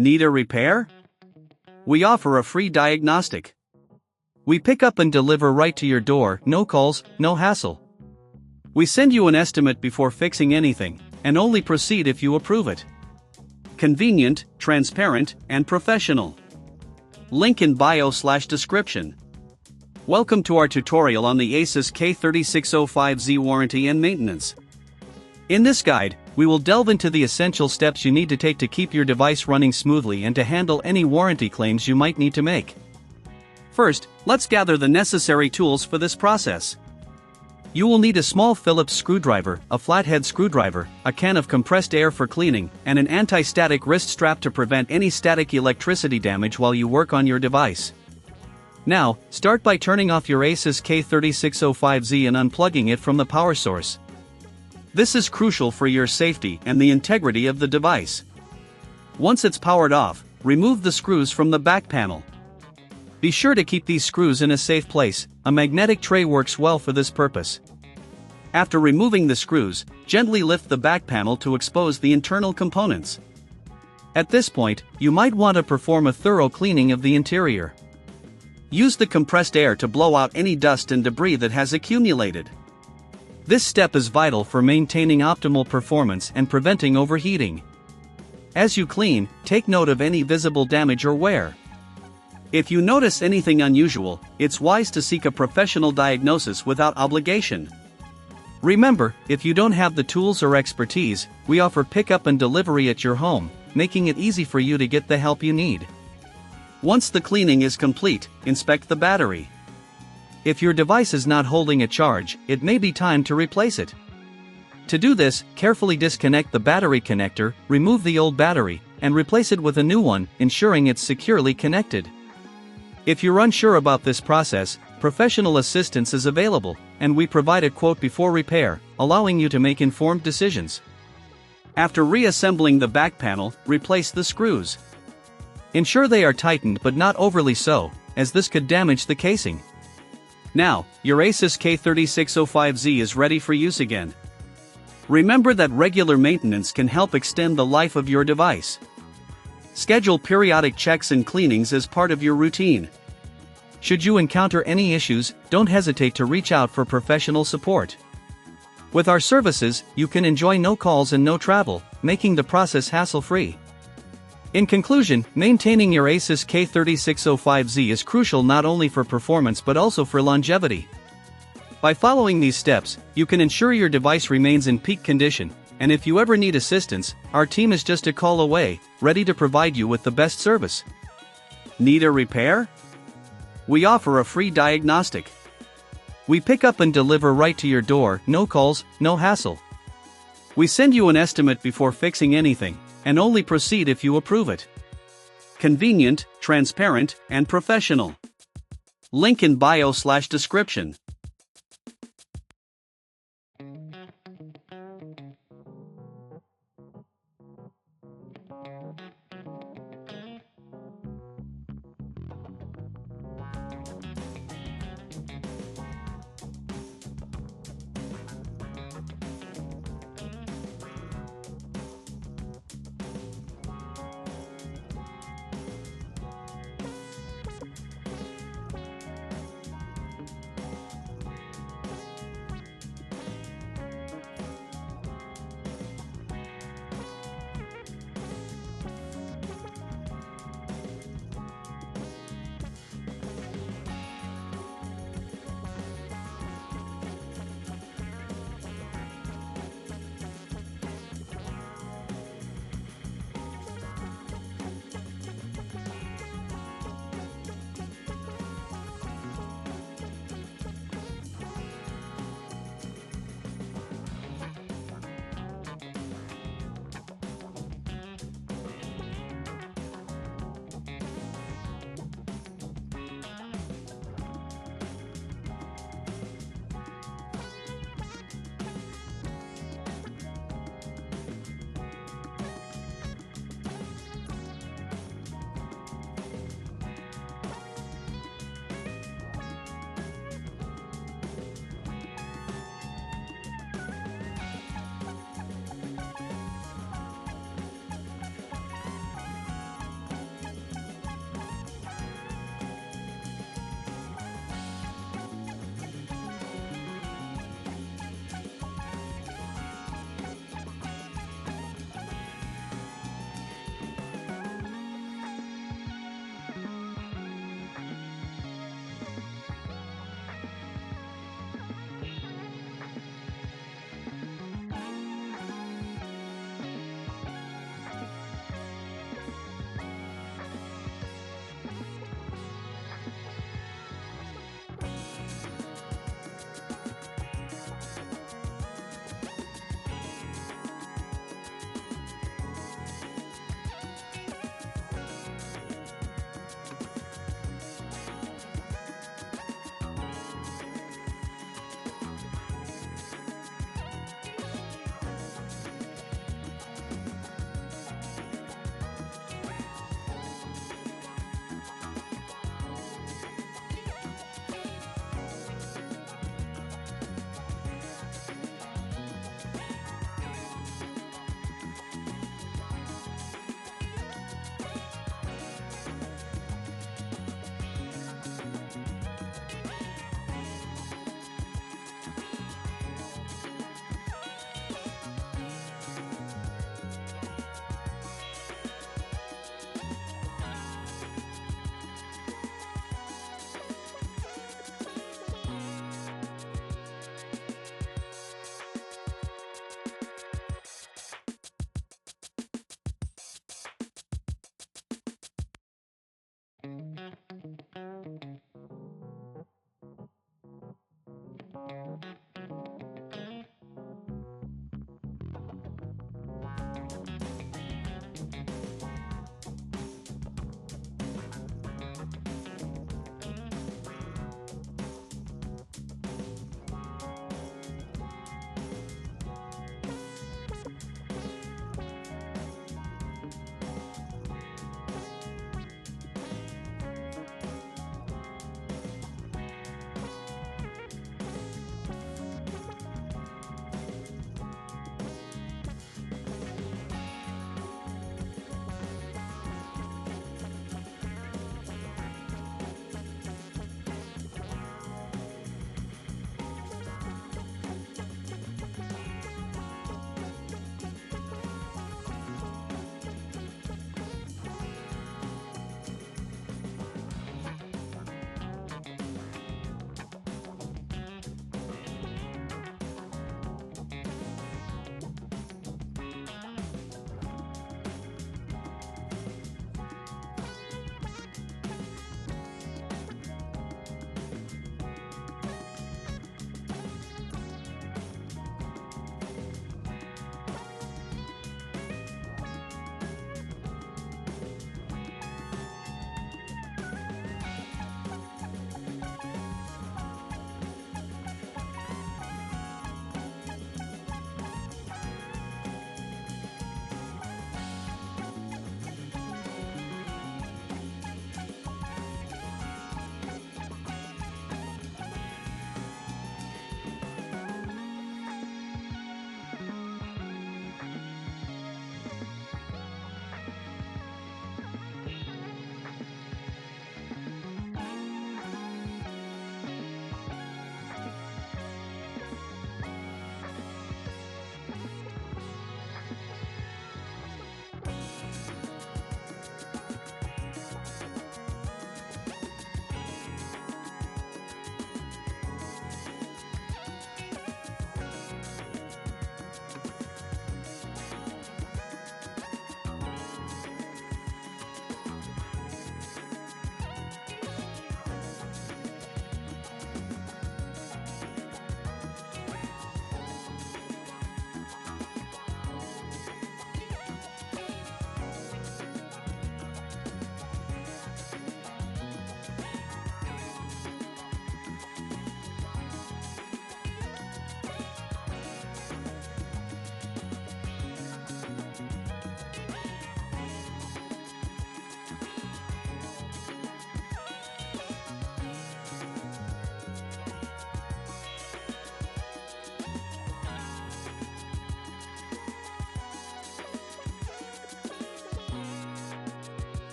Need a repair? We offer a free diagnostic. We pick up and deliver right to your door, no calls, no hassle. We send you an estimate before fixing anything, and only proceed if you approve it. Convenient, transparent, and professional. Link in bio/description. Welcome to our tutorial on the Asus K3605Z warranty and maintenance. In this guide, we will delve into the essential steps you need to take to keep your device running smoothly and to handle any warranty claims you might need to make. First, let's gather the necessary tools for this process. You will need a small Phillips screwdriver, a flathead screwdriver, a can of compressed air for cleaning, and an anti-static wrist strap to prevent any static electricity damage while you work on your device. Now, start by turning off your Asus K3605Z and unplugging it from the power source. This is crucial for your safety and the integrity of the device. Once it's powered off, remove the screws from the back panel. Be sure to keep these screws in a safe place. A magnetic tray works well for this purpose. After removing the screws, gently lift the back panel to expose the internal components. At this point, you might want to perform a thorough cleaning of the interior. Use the compressed air to blow out any dust and debris that has accumulated. This step is vital for maintaining optimal performance and preventing overheating. As you clean, take note of any visible damage or wear. If you notice anything unusual, it's wise to seek a professional diagnosis without obligation. Remember, if you don't have the tools or expertise, we offer pickup and delivery at your home, making it easy for you to get the help you need. Once the cleaning is complete, inspect the battery. If your device is not holding a charge, it may be time to replace it. To do this, carefully disconnect the battery connector, remove the old battery, and replace it with a new one, ensuring it's securely connected. If you're unsure about this process, professional assistance is available, and we provide a quote before repair, allowing you to make informed decisions. After reassembling the back panel, replace the screws. Ensure they are tightened but not overly so, as this could damage the casing. Now, your Asus K3605Z is ready for use again. Remember that regular maintenance can help extend the life of your device. Schedule periodic checks and cleanings as part of your routine. Should you encounter any issues, don't hesitate to reach out for professional support. With our services, you can enjoy no calls and no travel, making the process hassle-free. In conclusion, maintaining your Asus K3605Z is crucial not only for performance but also for longevity. By following these steps, you can ensure your device remains in peak condition, and if you ever need assistance, our team is just a call away, ready to provide you with the best service. Need a repair? We offer a free diagnostic. We pick up and deliver right to your door, no calls, no hassle. We send you an estimate before fixing anything, and only proceed if you approve it. Convenient, transparent, and professional. Link in bio/description.